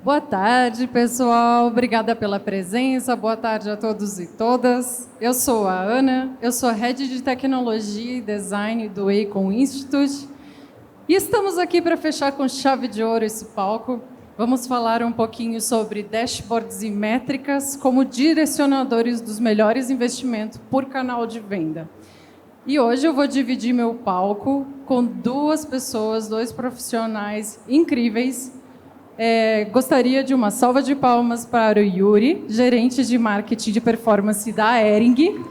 Boa tarde, pessoal. Obrigada pela presença. Boa tarde a todos e todas. Eu sou a Ana, eu sou Head de Tecnologia e Design do Acon Institute. E estamos aqui para fechar com chave de ouro esse palco. Vamos falar um pouquinho sobre dashboards e métricas como direcionadores dos melhores investimentos por canal de venda. E hoje eu vou dividir meu palco com duas pessoas, dois profissionais incríveis. Gostaria de uma salva de palmas para o Yuri, gerente de marketing de performance da Hering.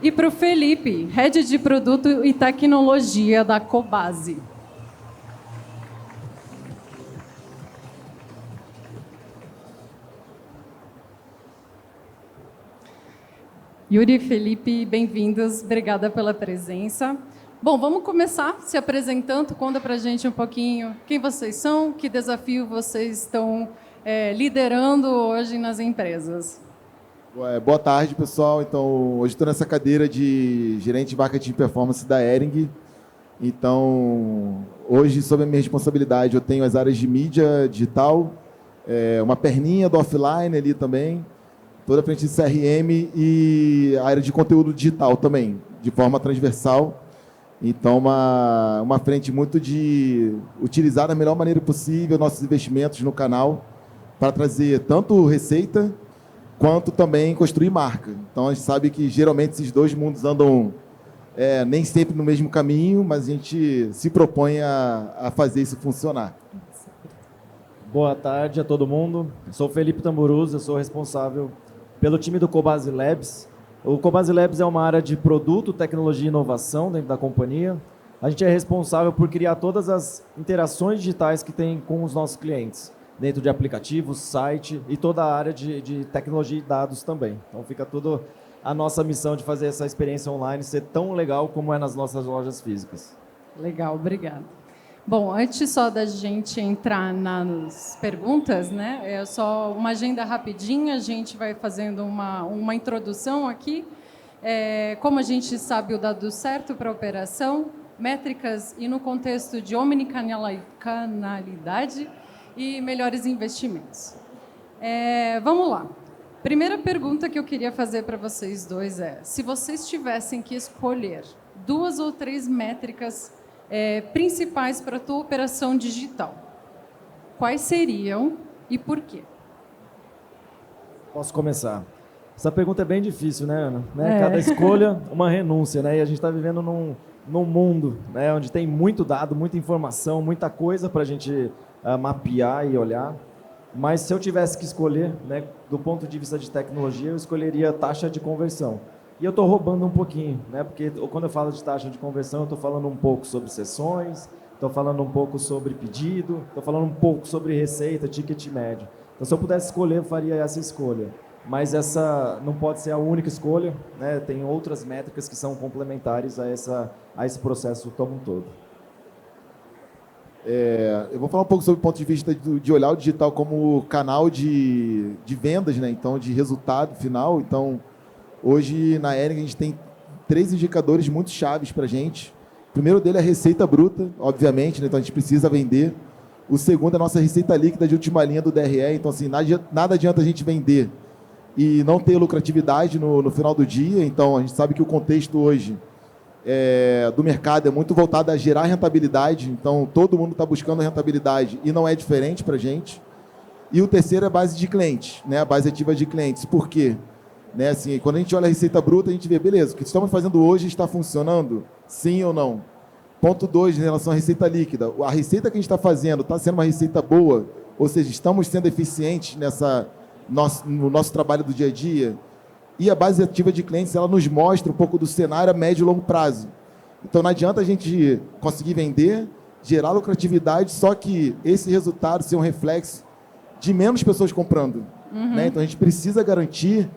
E para o Felipe, head de produto e tecnologia da Cobase. Yuri e Felipe, bem-vindos. Obrigada pela presença. Bom, vamos começar se apresentando. Conta para a gente um pouquinho quem vocês são, que desafio vocês estão liderando hoje nas empresas. Boa tarde, pessoal. Então, hoje estou nessa cadeira de gerente de marketing de performance da Hering. Então, hoje, sob a minha responsabilidade, eu tenho as áreas de mídia digital, uma perninha do offline ali também, toda a frente de CRM e a área de conteúdo digital também, de forma transversal. Então, uma frente muito de utilizar da melhor maneira possível nossos investimentos no canal para trazer tanto receita quanto também construir marca. Então, a gente sabe que geralmente esses dois mundos andam nem sempre no mesmo caminho, mas a gente se propõe a fazer isso funcionar. Boa tarde a todo mundo. Eu sou o Felipe Tamburuz, eu sou responsável pelo time do Cobase Labs. O Cobase Labs é uma área de produto, tecnologia e inovação dentro da companhia. A gente é responsável por criar todas as interações digitais que tem com os nossos clientes, dentro de aplicativos, site e toda a área de tecnologia e dados também. Então fica tudo a nossa missão de fazer essa experiência online ser tão legal como é nas nossas lojas físicas. Legal, obrigada. Bom, antes só da gente entrar nas perguntas, né? É só uma agenda rapidinha, a gente vai fazendo uma introdução aqui. Como a gente sabe o dado certo para a operação, métricas e no contexto de omnicanalidade e melhores investimentos. Vamos lá. Primeira pergunta que eu queria fazer para vocês dois é: se vocês tivessem que escolher 2 ou 3 métricas principais para a tua operação digital, quais seriam e por quê? Posso começar? Essa pergunta é bem difícil, né, Ana? Cada escolha, uma renúncia, né? E a gente está vivendo num mundo, né, onde tem muito dado, muita informação, muita coisa para a gente mapear e olhar. Mas se eu tivesse que escolher, né, do ponto de vista de tecnologia, eu escolheria taxa de conversão. E eu estou roubando um pouquinho, né? Porque quando eu falo de taxa de conversão, eu estou falando um pouco sobre sessões, estou falando um pouco sobre pedido, estou falando um pouco sobre receita, ticket médio. Então, se eu pudesse escolher, eu faria essa escolha. Mas essa não pode ser a única escolha, né? Tem outras métricas que são complementares a esse processo como um todo. Eu vou falar um pouco sobre o ponto de vista de olhar o digital como canal de vendas, né? Então, de resultado final. Então, hoje, na Hering, a gente tem 3 indicadores muito chaves para a gente. O primeiro dele é a receita bruta, obviamente, né? Então a gente precisa vender. O segundo é a nossa receita líquida de última linha do DRE. Então, assim, nada adianta a gente vender e não ter lucratividade no final do dia. Então, a gente sabe que o contexto hoje do mercado é muito voltado a gerar rentabilidade. Então, todo mundo está buscando rentabilidade e não é diferente para a gente. E o terceiro é a base de clientes, né? A base ativa de clientes. Por quê? Né, assim, quando a gente olha a receita bruta, a gente vê, beleza, o que estamos fazendo hoje está funcionando? Sim ou não? Ponto 2, em relação à receita líquida. A receita que a gente está fazendo está sendo uma receita boa? Ou seja, estamos sendo eficientes no nosso trabalho do dia a dia? E a base ativa de clientes, ela nos mostra um pouco do cenário a médio e longo prazo. Então, não adianta a gente conseguir vender, gerar lucratividade, só que esse resultado ser um reflexo de menos pessoas comprando. Né? Então, a gente precisa garantir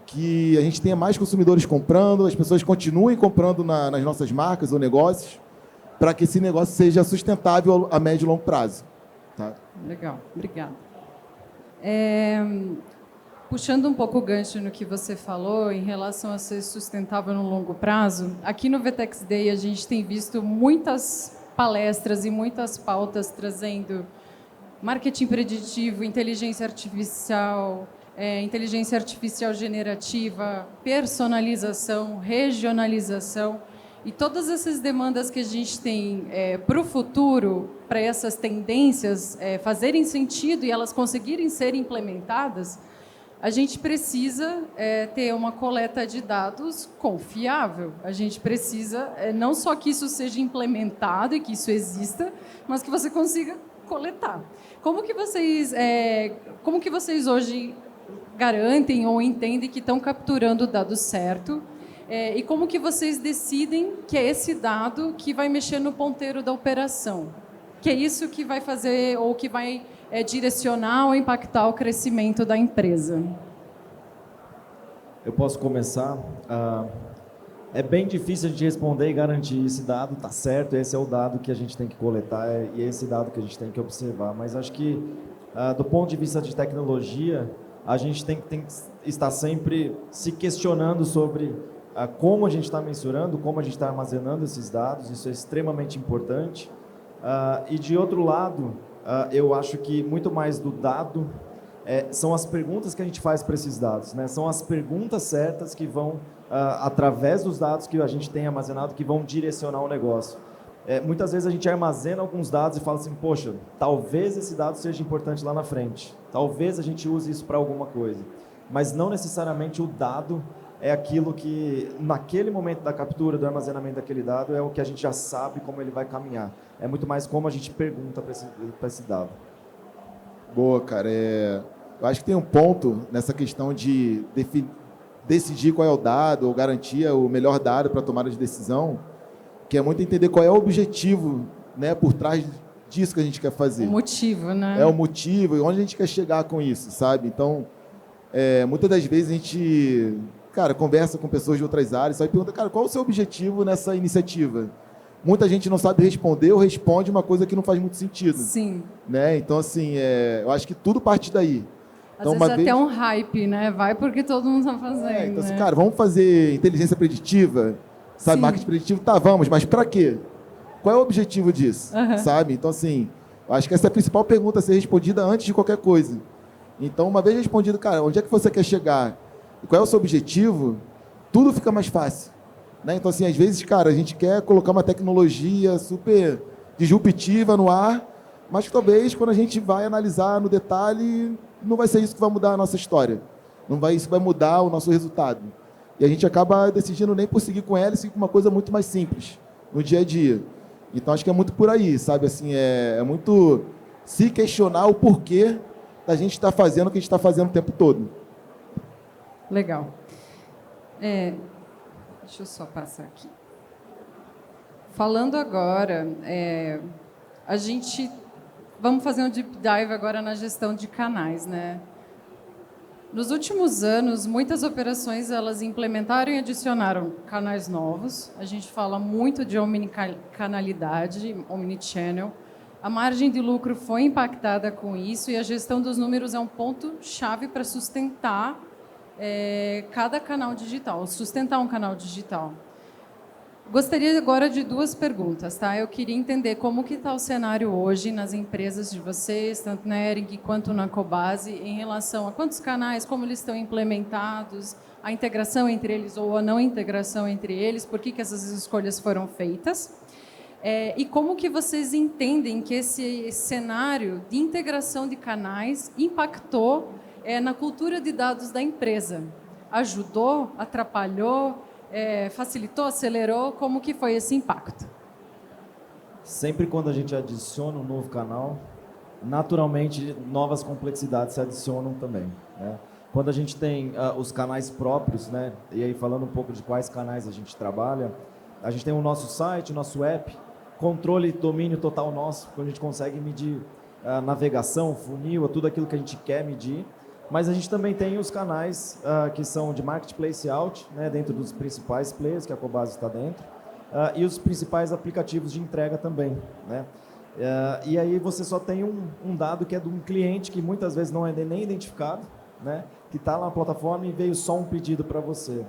que a gente tenha mais consumidores comprando, as pessoas continuem comprando nas nossas marcas ou negócios, para que esse negócio seja sustentável a médio e longo prazo. Tá? Legal, obrigada. Puxando um pouco o gancho no que você falou em relação a ser sustentável no longo prazo, aqui no VTEX Day a gente tem visto muitas palestras e muitas pautas trazendo marketing preditivo, inteligência artificial generativa, personalização, regionalização. E todas essas demandas que a gente tem para o futuro, para essas tendências fazerem sentido e elas conseguirem ser implementadas, a gente precisa ter uma coleta de dados confiável. A gente precisa não só que isso seja implementado e que isso exista, mas que você consiga coletar. Como que vocês hoje garantem ou entendem que estão capturando o dado certo? E como que vocês decidem que é esse dado que vai mexer no ponteiro da operação? Que é isso que vai fazer ou que vai direcionar ou impactar o crescimento da empresa? Eu posso começar. É bem difícil a gente responder e garantir esse dado está certo, esse é o dado que a gente tem que coletar e esse dado que a gente tem que observar. Mas acho que, do ponto de vista de tecnologia, a gente tem que estar sempre se questionando sobre como a gente está mensurando, como a gente está armazenando esses dados, isso é extremamente importante. E, de outro lado, eu acho que muito mais do dado são as perguntas que a gente faz para esses dados, né? São as perguntas certas que vão, através dos dados que a gente tem armazenado, que vão direcionar o negócio. Muitas vezes a gente armazena alguns dados e fala assim, poxa, talvez esse dado seja importante lá na frente, talvez a gente use isso para alguma coisa, mas não necessariamente o dado é aquilo que, naquele momento da captura, do armazenamento daquele dado, é o que a gente já sabe como ele vai caminhar. É muito mais como a gente pergunta para esse dado. Boa, cara. Eu acho que tem um ponto nessa questão de decidir qual é o dado ou garantir o melhor dado para a tomada de decisão, que é muito entender qual é o objetivo, né, por trás disso que a gente quer fazer. O motivo, né? É o motivo e onde a gente quer chegar com isso, sabe? Então, muitas das vezes a gente, cara, conversa com pessoas de outras áreas e pergunta, cara, qual é o seu objetivo nessa iniciativa? Muita gente não sabe responder ou responde uma coisa que não faz muito sentido. Sim. Né? Então, assim, eu acho que tudo parte daí. Às vezes até um hype, né? Vai porque todo mundo está fazendo. Então, assim, cara, vamos fazer inteligência preditiva, sabe? Sim. Marketing preditivo, tá, vamos, mas para quê? Qual é o objetivo disso? Sabe? Então, assim, eu acho que essa é a principal pergunta a ser respondida antes de qualquer coisa. Então, uma vez respondido, cara, onde é que você quer chegar? E qual é o seu objetivo? Tudo fica mais fácil. Né? Então, assim, às vezes, cara, a gente quer colocar uma tecnologia super disruptiva no ar, mas que talvez, quando a gente vai analisar no detalhe, não vai ser isso que vai mudar a nossa história. Não vai isso que vai mudar o nosso resultado. E a gente acaba decidindo nem por seguir com ela e seguir com uma coisa muito mais simples, no dia a dia. Então, acho que é muito por aí, sabe? Assim, é muito se questionar o porquê da gente estar fazendo o que a gente está fazendo o tempo todo. Legal. Deixa eu só passar aqui. Falando agora, vamos fazer um deep dive agora na gestão de canais, né? Nos últimos anos, muitas operações elas implementaram e adicionaram canais novos. A gente fala muito de omnicanalidade, omnichannel. A margem de lucro foi impactada com isso e a gestão dos números é um ponto-chave para sustentar cada canal digital, sustentar um canal digital. Gostaria agora de duas perguntas, tá? Eu queria entender como que está o cenário hoje nas empresas de vocês, tanto na Hering quanto na Cobasi, em relação a quantos canais, como eles estão implementados, a integração entre eles ou a não integração entre eles, por que essas escolhas foram feitas. E como que vocês entendem que esse cenário de integração de canais impactou na cultura de dados da empresa? Ajudou? Atrapalhou? Facilitou? Acelerou? Como que foi esse impacto? Sempre quando a gente adiciona um novo canal, naturalmente novas complexidades se adicionam também, né? Quando a gente tem os canais próprios, né? E aí falando um pouco de quais canais a gente trabalha, a gente tem o nosso site, o nosso app, controle e domínio total nosso, quando a gente consegue medir navegação, funil, tudo aquilo que a gente quer medir. Mas a gente também tem os canais que são de marketplace out, né, dentro dos principais players, que a Cobasi está dentro, e os principais aplicativos de entrega também, né? E aí você só tem um dado que é de um cliente que muitas vezes não é nem identificado, né, que está lá na plataforma e veio só um pedido para você.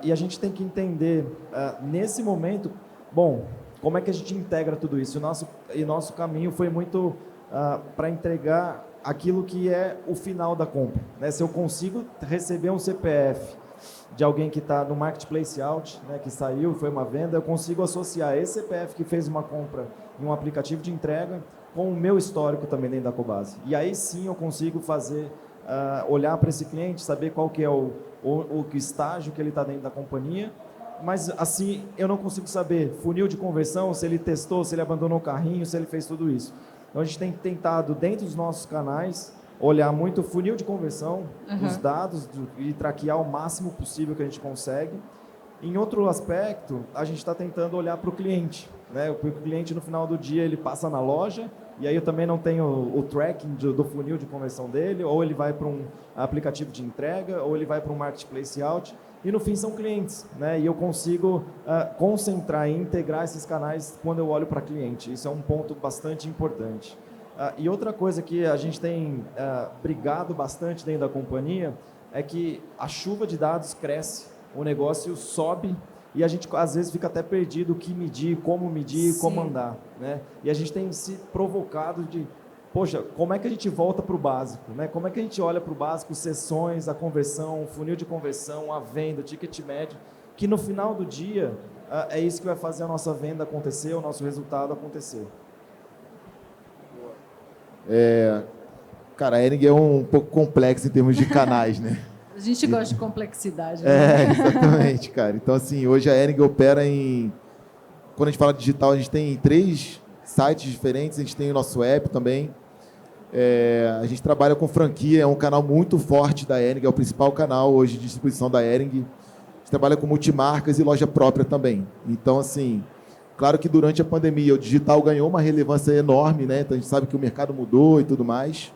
E a gente tem que entender, nesse momento, bom, como é que a gente integra tudo isso? E nosso caminho foi muito para entregar aquilo que é o final da compra, né? Se eu consigo receber um CPF de alguém que está no Marketplace Out, né, que saiu, foi uma venda, eu consigo associar esse CPF que fez uma compra em um aplicativo de entrega com o meu histórico também dentro da Cobasi. E aí sim eu consigo fazer, olhar para esse cliente, saber qual que é o estágio que ele está dentro da companhia, mas assim eu não consigo saber funil de conversão, se ele testou, se ele abandonou o carrinho, se ele fez tudo isso. Então a gente tem tentado, dentro dos nossos canais, olhar muito o funil de conversão, os dados e traquear o máximo possível que a gente consegue. Em outro aspecto, a gente está tentando olhar para o cliente, né? O cliente no final do dia ele passa na loja e aí eu também não tenho o tracking do funil de conversão dele, ou ele vai para um aplicativo de entrega, ou ele vai para um marketplace out, e no fim são clientes, né? E eu consigo concentrar e integrar esses canais quando eu olho para cliente. Isso é um ponto bastante importante. E outra coisa que a gente tem brigado bastante dentro da companhia é que a chuva de dados cresce, o negócio sobe e a gente às vezes fica até perdido o que medir, como andar, né? E a gente tem se provocado de, poxa, como é que a gente volta para o básico, né? Como é que a gente olha para o básico, sessões, a conversão, o funil de conversão, a venda, o ticket médio, que no final do dia é isso que vai fazer a nossa venda acontecer, o nosso resultado acontecer. Cara, a Hering é um pouco complexo em termos de canais, né? A gente gosta de complexidade, né? Exatamente, cara. Então, assim, hoje a Hering opera em... Quando a gente fala de digital, a gente tem 3 sites diferentes, a gente tem o nosso app também. A gente trabalha com franquia, é um canal muito forte da Hering, é o principal canal hoje de distribuição da Hering. A gente trabalha com multimarcas e loja própria também. Então, assim, claro que durante a pandemia o digital ganhou uma relevância enorme, né? Então a gente sabe que o mercado mudou e tudo mais.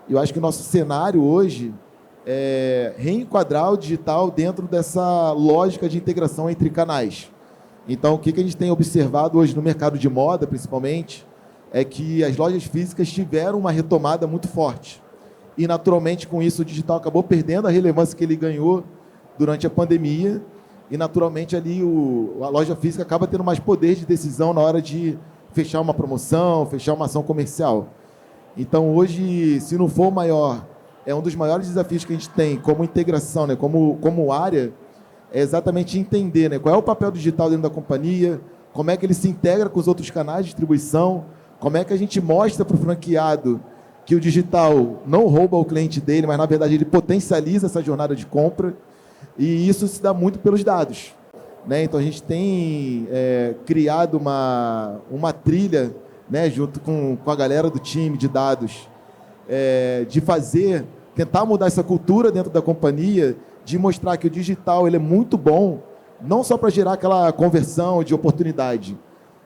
E eu acho que o nosso cenário hoje é reenquadrar o digital dentro dessa lógica de integração entre canais. Então, o que a gente tem observado hoje no mercado de moda, principalmente, é que as lojas físicas tiveram uma retomada muito forte. E, naturalmente, com isso, o digital acabou perdendo a relevância que ele ganhou durante a pandemia. E, naturalmente, ali a loja física acaba tendo mais poder de decisão na hora de fechar uma promoção, fechar uma ação comercial. Então, hoje, se não for o maior, é um dos maiores desafios que a gente tem como integração, né, como área, é exatamente entender, né, qual é o papel do digital dentro da companhia, como é que ele se integra com os outros canais de distribuição, como é que a gente mostra para o franqueado que o digital não rouba o cliente dele, mas, na verdade, ele potencializa essa jornada de compra, e isso se dá muito pelos dados, né? Então, a gente tem criado uma trilha, né, junto com a galera do time de dados, de tentar mudar essa cultura dentro da companhia, de mostrar que o digital ele é muito bom, não só para gerar aquela conversão de oportunidade,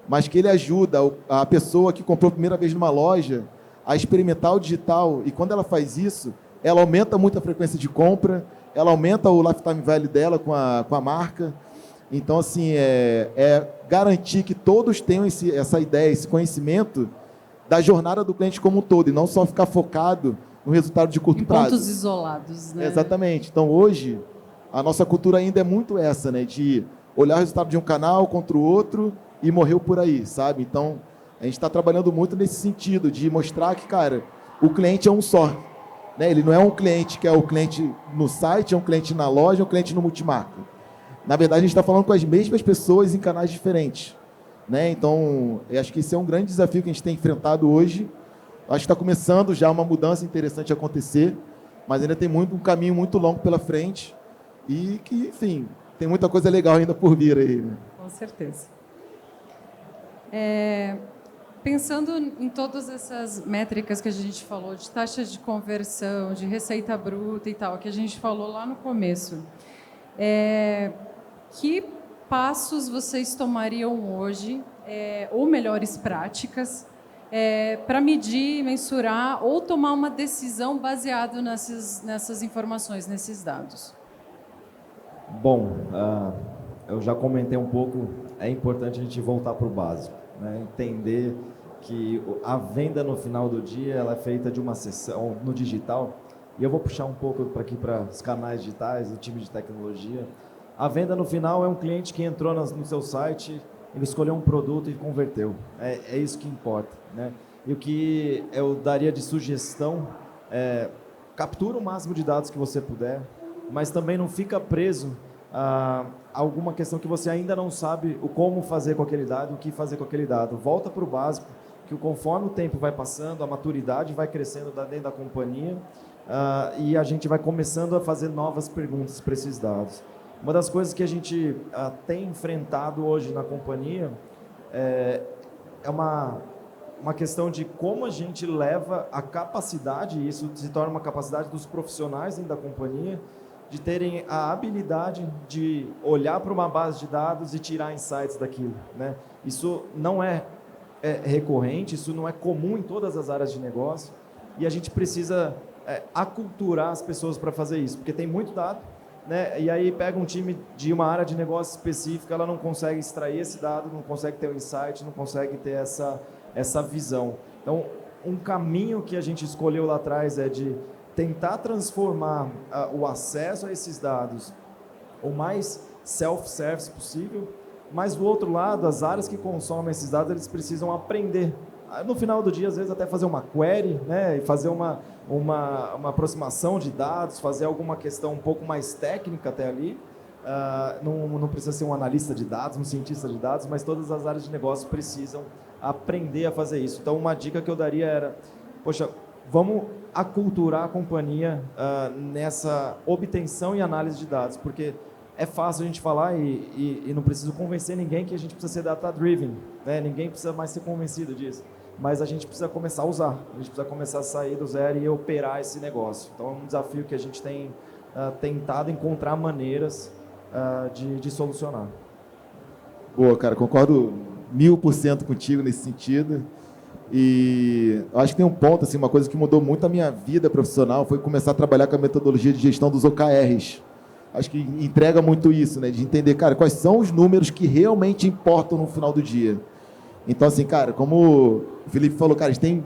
mas que ele ajuda a pessoa que comprou a primeira vez numa loja a experimentar o digital, e quando ela faz isso, ela aumenta muito a frequência de compra, ela aumenta o lifetime value dela com a marca. Então, assim, garantir que todos tenham essa ideia, esse conhecimento da jornada do cliente como um todo, e não só ficar focado no resultado de curto prazo. Pontos isolados, né? Exatamente. Então, hoje, a nossa cultura ainda é muito essa, né? De olhar o resultado de um canal contra o outro e morreu por aí, sabe? Então, a gente está trabalhando muito nesse sentido, de mostrar que, cara, o cliente é um só, né? Ele não é um cliente que é o cliente no site, é um cliente na loja, é um cliente no multimarca. Na verdade, a gente está falando com as mesmas pessoas em canais diferentes, né? Então, eu acho que esse é um grande desafio que a gente tem enfrentado hoje. Acho que está começando já uma mudança interessante a acontecer, mas ainda tem um caminho muito longo pela frente e que, enfim, tem muita coisa legal ainda por vir aí, né? Com certeza. Pensando em todas essas métricas que a gente falou, de taxa de conversão, de receita bruta e tal, que a gente falou lá no começo, que passos vocês tomariam hoje, ou melhores práticas, para medir, mensurar ou tomar uma decisão baseado nessas informações, nesses dados? Bom, eu já comentei um pouco, é importante a gente voltar para o básico, né? Entender que a venda no final do dia ela é feita de uma sessão no digital, e eu vou puxar um pouco para os canais digitais, o time de tecnologia. A venda no final é um cliente que entrou no seu site, ele escolheu um produto e converteu. É isso que importa, né? E o que eu daria de sugestão é captura o máximo de dados que você puder, mas também não fica preso a alguma questão que você ainda não sabe o como fazer com aquele dado, o que fazer com aquele dado. Volta para o básico, que conforme o tempo vai passando, a maturidade vai crescendo dentro da companhia, e a gente vai começando a fazer novas perguntas para esses dados. Uma das coisas que a gente tem enfrentado hoje na companhia é uma questão de como a gente leva a capacidade, e isso se torna uma capacidade dos profissionais dentro da companhia, de terem a habilidade de olhar para uma base de dados e tirar insights daquilo, né? Isso não é recorrente, isso não é comum em todas as áreas de negócio, e a gente precisa aculturar as pessoas para fazer isso, porque tem muito dado, né? E aí pega um time de uma área de negócio específica, ela não consegue extrair esse dado, não consegue ter o insight, não consegue ter essa visão. Então, um caminho que a gente escolheu lá atrás é de tentar transformar o acesso a esses dados o mais self-service possível, mas do outro lado, as áreas que consomem esses dados, eles precisam aprender. No final do dia, às vezes, até fazer uma query, né, e fazer uma aproximação de dados, fazer alguma questão um pouco mais técnica até ali. Não precisa ser um analista de dados, um cientista de dados, mas todas as áreas de negócio precisam aprender a fazer isso. Então, uma dica que eu daria era, poxa, vamos aculturar a companhia nessa obtenção e análise de dados, porque é fácil a gente falar e não preciso convencer ninguém que a gente precisa ser data-driven, né? Ninguém precisa mais ser convencido disso, mas a gente precisa começar a usar, a gente precisa começar a sair do zero e operar esse negócio. Então, é um desafio que a gente tem tentado encontrar maneiras de solucionar. Boa, cara, concordo 1000% contigo nesse sentido. E eu acho que tem um ponto, assim, uma coisa que mudou muito a minha vida profissional foi começar a trabalhar com a metodologia de gestão dos OKRs. Acho que entrega muito isso, né? De entender, cara, quais são os números que realmente importam no final do dia. Então, assim, cara, como o Felipe falou, cara, a gente tem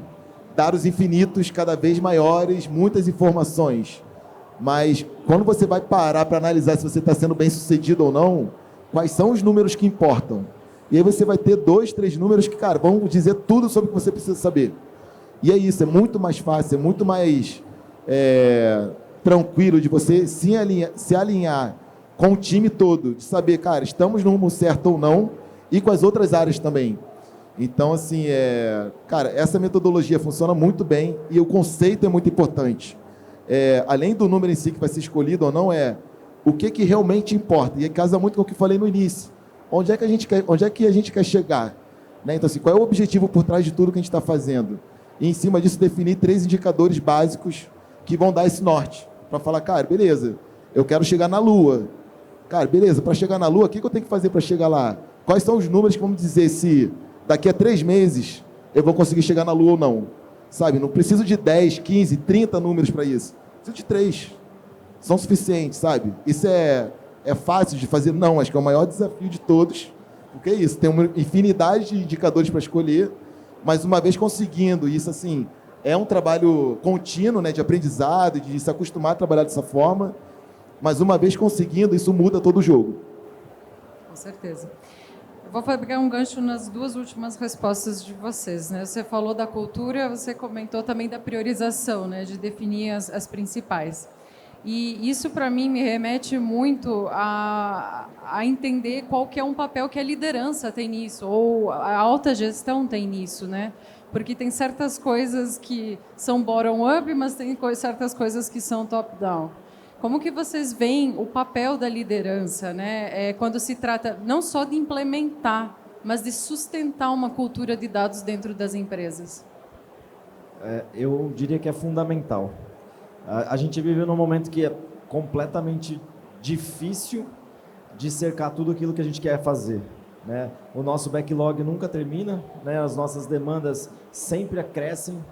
dados infinitos, cada vez maiores, muitas informações. Mas quando você vai parar para analisar se você está sendo bem sucedido ou não, quais são os números que importam? E aí você vai ter 2, 3 números que, cara, vão dizer tudo sobre o que você precisa saber. E é isso, é muito mais fácil, é muito mais tranquilo de você se alinhar com o time todo, de saber, cara, estamos no rumo certo ou não, e com as outras áreas também. Então, assim, cara, essa metodologia funciona muito bem e o conceito é muito importante. Além do número em si que vai ser escolhido ou não, o que realmente importa. E aí casa muito com o que eu falei no início. Onde é que a gente quer chegar? Né? Então, assim, qual é o objetivo por trás de tudo que a gente está fazendo? E, em cima disso, definir 3 indicadores básicos que vão dar esse norte. Para falar, cara, beleza, eu quero chegar na Lua. Cara, beleza, para chegar na Lua, o que eu tenho que fazer para chegar lá? Quais são os números que vamos dizer se daqui a 3 meses eu vou conseguir chegar na Lua ou não? Sabe, não preciso de 10, 15, 30 números para isso. Preciso de 3. São suficientes, sabe? Isso é fácil de fazer? Não, acho que é o maior desafio de todos, porque é isso, tem uma infinidade de indicadores para escolher, mas uma vez conseguindo isso, assim, é um trabalho contínuo, né, de aprendizado, de se acostumar a trabalhar dessa forma, mas uma vez conseguindo, isso muda todo o jogo. Com certeza. Eu vou pegar um gancho nas 2 últimas respostas de vocês, né? Você falou da cultura, você comentou também da priorização, né, de definir as principais. E isso, para mim, me remete muito a entender qual que é um papel que a liderança tem nisso, ou a alta gestão tem nisso, né? Porque tem certas coisas que são bottom-up, mas tem certas coisas que são top-down. Como que vocês veem o papel da liderança, né? Quando se trata não só de implementar, mas de sustentar uma cultura de dados dentro das empresas? Eu diria que é fundamental. A gente vive num momento que é completamente difícil de cercar tudo aquilo que a gente quer fazer, né? O nosso backlog nunca termina, né? As nossas demandas sempre crescem,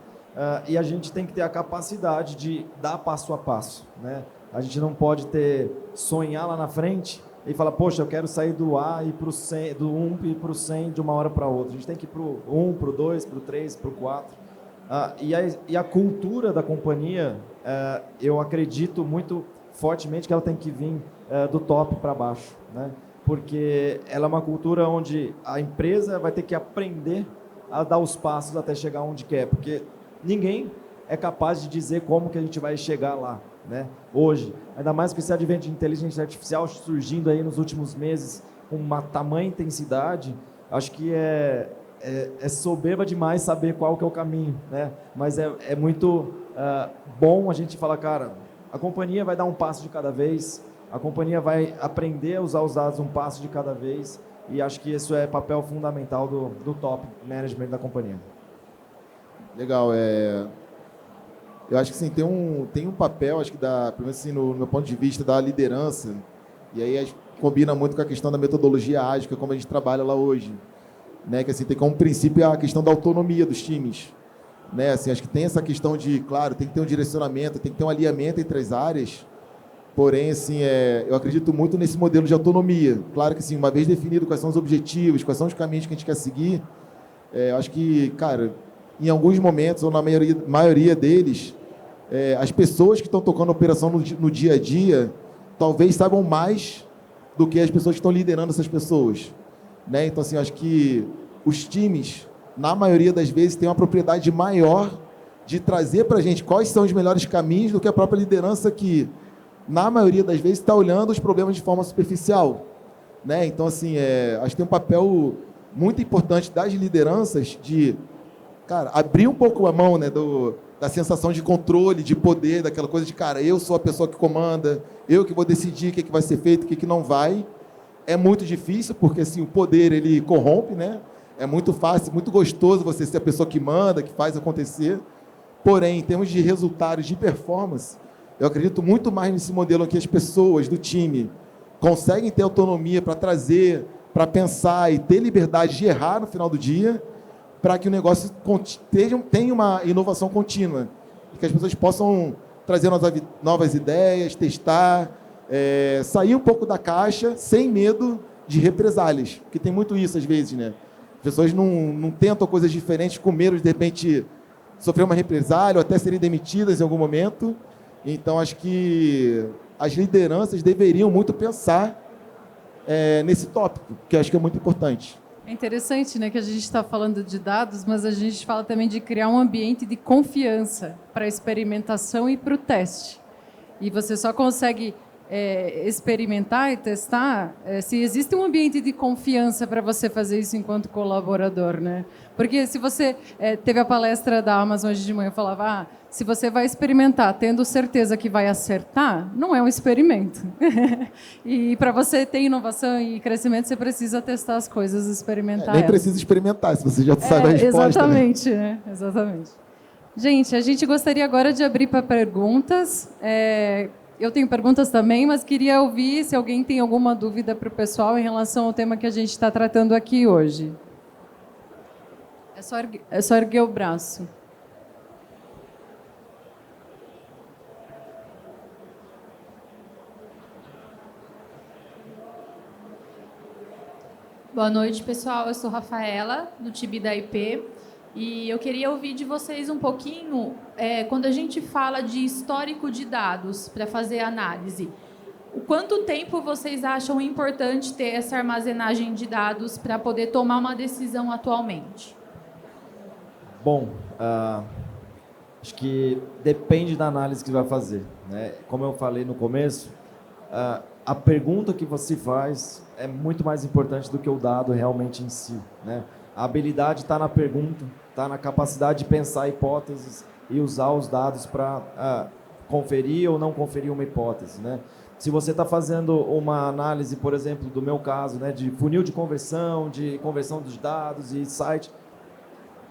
e a gente tem que ter a capacidade de dar passo a passo, né? A gente não pode sonhar lá na frente e falar, poxa, eu quero sair do A e pro 100, do 1 e para o 100 de uma hora para outra. A gente tem que ir para o 1, para o 2, para o 3, para o 4. E a cultura da companhia, eu acredito muito fortemente que ela tem que vir do top para baixo, né? porque ela é uma cultura onde a empresa vai ter que aprender a dar os passos até chegar onde quer, porque ninguém é capaz de dizer como que a gente vai chegar lá, né? Hoje, ainda mais com esse advento de inteligência artificial surgindo aí nos últimos meses com uma tamanha intensidade, acho que é soberba demais saber qual que é o caminho, né? Mas é muito bom a gente falar, cara, a companhia vai dar um passo de cada vez, a companhia vai aprender a usar os dados um passo de cada vez, e acho que isso é papel fundamental do top management da companhia. Legal. Eu acho que sim, tem um papel, acho que pelo menos assim, no meu ponto de vista, da liderança, e aí combina muito com a questão da metodologia ágil, que é como a gente trabalha lá hoje, né? Que assim, tem como princípio a questão da autonomia dos times, né? Assim, acho que tem essa questão de, claro, tem que ter um direcionamento, tem que ter um alinhamento entre as áreas, porém, assim, eu acredito muito nesse modelo de autonomia. Claro que, assim, uma vez definido quais são os objetivos, quais são os caminhos que a gente quer seguir, eu acho que, cara, em alguns momentos, ou na maioria deles, as pessoas que estão tocando a operação no dia a dia, talvez saibam mais do que as pessoas que estão liderando essas pessoas, né? Então, assim, acho que os times, na maioria das vezes, têm uma propriedade maior de trazer para a gente quais são os melhores caminhos do que a própria liderança que, na maioria das vezes, está olhando os problemas de forma superficial, né? Então, assim, acho que tem um papel muito importante das lideranças de, cara, abrir um pouco a mão, né, da sensação de controle, de poder, daquela coisa de, cara, eu sou a pessoa que comanda, eu que vou decidir o que vai ser feito, o que não vai. É muito difícil, porque assim, o poder, ele corrompe, né? É muito fácil, muito gostoso você ser a pessoa que manda, que faz acontecer. Porém, em termos de resultados, de performance, eu acredito muito mais nesse modelo em que as pessoas do time conseguem ter autonomia para trazer, para pensar e ter liberdade de errar no final do dia, para que o negócio tenha uma inovação contínua, e que as pessoas possam trazer novas ideias, testar, sair um pouco da caixa, sem medo de represálias, porque tem muito isso às vezes, né? As pessoas não tentam coisas diferentes com medo de repente, sofrer uma represália ou até serem demitidas em algum momento. Então, acho que as lideranças deveriam muito pensar nesse tópico, que acho que é muito importante. É interessante, né, que a gente está falando de dados, mas a gente fala também de criar um ambiente de confiança para a experimentação e para o teste. E você só consegue experimentar e testar se existe um ambiente de confiança para você fazer isso enquanto colaborador, né? Porque se você teve a palestra da Amazon hoje de manhã, falava, se você vai experimentar tendo certeza que vai acertar, não é um experimento. E para você ter inovação e crescimento, você precisa testar as coisas, experimentar Nem elas. precisa experimentar, se você já sabe a resposta. Exatamente, né? Exatamente. Gente, a gente gostaria agora de abrir para perguntas. Eu tenho perguntas também, mas queria ouvir se alguém tem alguma dúvida para o pessoal em relação ao tema que a gente está tratando aqui hoje. É só erguer o braço. Boa noite, pessoal. Eu sou Rafaela, do time da IP. E eu queria ouvir de vocês um pouquinho, quando a gente fala de histórico de dados para fazer análise, o quanto tempo vocês acham importante ter essa armazenagem de dados para poder tomar uma decisão atualmente? Bom, acho que depende da análise que você vai fazer, né? Como eu falei no começo, a pergunta que você faz é muito mais importante do que o dado realmente em si, né? A habilidade está na pergunta, está na capacidade de pensar hipóteses e usar os dados para conferir ou não conferir uma hipótese, né? Se você está fazendo uma análise, por exemplo, do meu caso, né, de funil de conversão dos dados e site,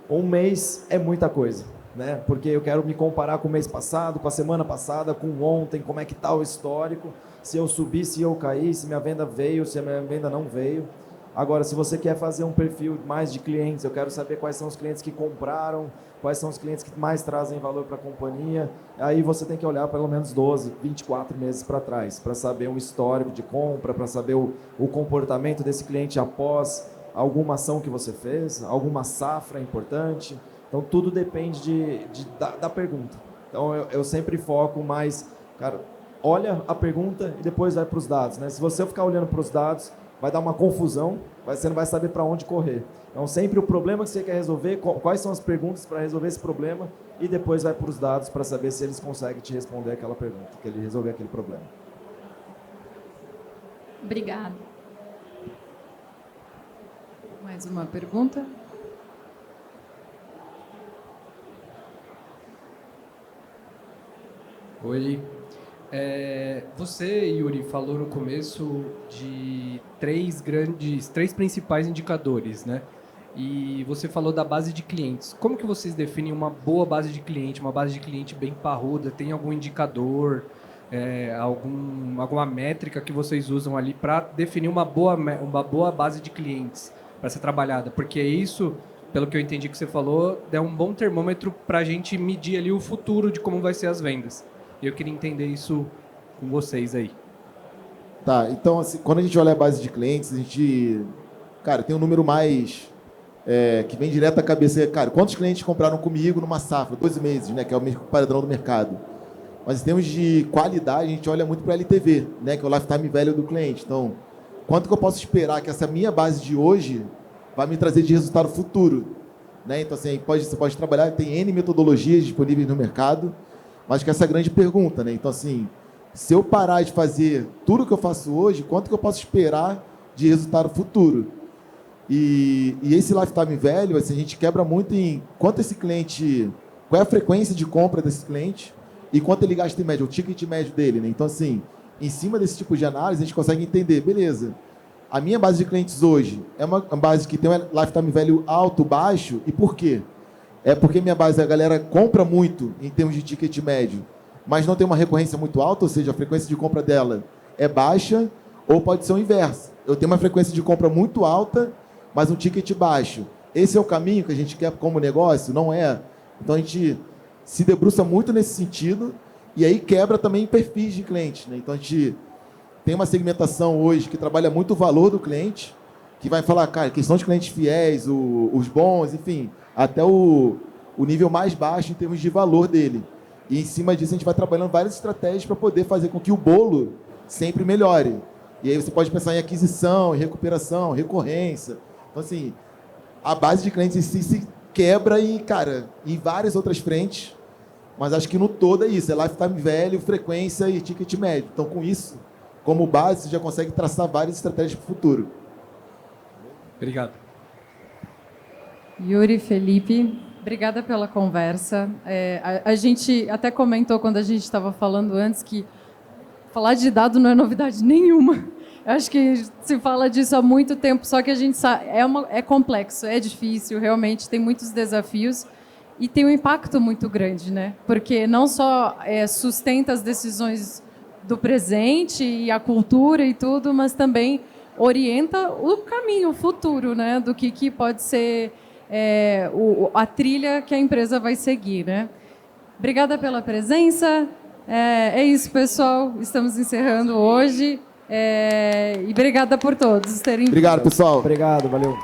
um mês é muita coisa, né? Porque eu quero me comparar com o mês passado, com a semana passada, com ontem, como é que está o histórico, se eu subi, se eu caí, se minha venda veio, se a minha venda não veio. Agora, se você quer fazer um perfil mais de clientes, eu quero saber quais são os clientes que compraram, quais são os clientes que mais trazem valor para a companhia, aí você tem que olhar pelo menos 12, 24 meses para trás, para saber um histórico de compra, para saber o comportamento desse cliente após alguma ação que você fez, alguma safra importante. Então, tudo depende da pergunta. Então, eu sempre foco mais, cara, olha a pergunta e depois vai para os dados, né? Se você ficar olhando para os dados, vai dar uma confusão, você não vai saber para onde correr. Então, sempre o problema que você quer resolver, quais são as perguntas para resolver esse problema, e depois vai para os dados para saber se eles conseguem te responder aquela pergunta, que ele resolver aquele problema. Obrigada. Mais uma pergunta? Oi. Você, Yuri, falou no começo de três principais indicadores, né? E você falou da base de clientes. Como que vocês definem uma boa base de cliente, uma base de cliente bem parruda? Tem algum indicador, alguma métrica que vocês usam ali para definir uma boa base de clientes para ser trabalhada? Porque isso, pelo que eu entendi que você falou, é um bom termômetro para a gente medir ali o futuro de como vai ser as vendas. E eu queria entender isso com vocês aí. Tá, então, assim, quando a gente olha a base de clientes, a gente, cara, tem um número mais que vem direto à cabeça. Cara, quantos clientes compraram comigo numa safra, 12 meses, né, que é o padrão do mercado. Mas em termos de qualidade, a gente olha muito para o LTV, né, que é o lifetime value do cliente. Então, quanto que eu posso esperar que essa minha base de hoje vai me trazer de resultado futuro? Né? Então, assim, você pode trabalhar, tem N metodologias disponíveis no mercado, mas que essa é a grande pergunta, né? Então, assim, se eu parar de fazer tudo que eu faço hoje, quanto que eu posso esperar de resultado futuro? E esse lifetime value, assim, a gente quebra muito em quanto esse cliente, qual é a frequência de compra desse cliente e quanto ele gasta em média, o ticket médio dele, né? Então, assim, em cima desse tipo de análise, a gente consegue entender, beleza, a minha base de clientes hoje é uma base que tem um lifetime value alto, baixo, e por quê? É porque minha base, a galera compra muito em termos de ticket médio, mas não tem uma recorrência muito alta, ou seja, a frequência de compra dela é baixa, ou pode ser o inverso. Eu tenho uma frequência de compra muito alta, mas um ticket baixo. Esse é o caminho que a gente quer como negócio? Não é. Então, a gente se debruça muito nesse sentido, e aí quebra também perfis de clientes, né? Então, a gente tem uma segmentação hoje que trabalha muito o valor do cliente, que vai falar, cara, questão de clientes fiéis, os bons, enfim, até o nível mais baixo em termos de valor dele. E em cima disso a gente vai trabalhando várias estratégias para poder fazer com que o bolo sempre melhore. E aí você pode pensar em aquisição, em recuperação, recorrência. Então, assim, a base de clientes em si se quebra em várias outras frentes, mas acho que no todo é isso, é lifetime value, frequência e ticket médio. Então, com isso, como base, você já consegue traçar várias estratégias para o futuro. Obrigado. Yuri, Felipe, obrigada pela conversa. A gente até comentou quando a gente estava falando antes que falar de dado não é novidade nenhuma. Eu acho que se fala disso há muito tempo, só que a gente sabe, é complexo, é difícil, realmente tem muitos desafios e tem um impacto muito grande, né? Porque não só sustenta as decisões do presente e a cultura e tudo, mas também orienta o caminho, o futuro, né? Do que pode ser a trilha que a empresa vai seguir, né? Obrigada pela presença. É isso, pessoal. Estamos encerrando hoje. E obrigada por todos terem vindo. Obrigado, pessoal. Obrigado, valeu.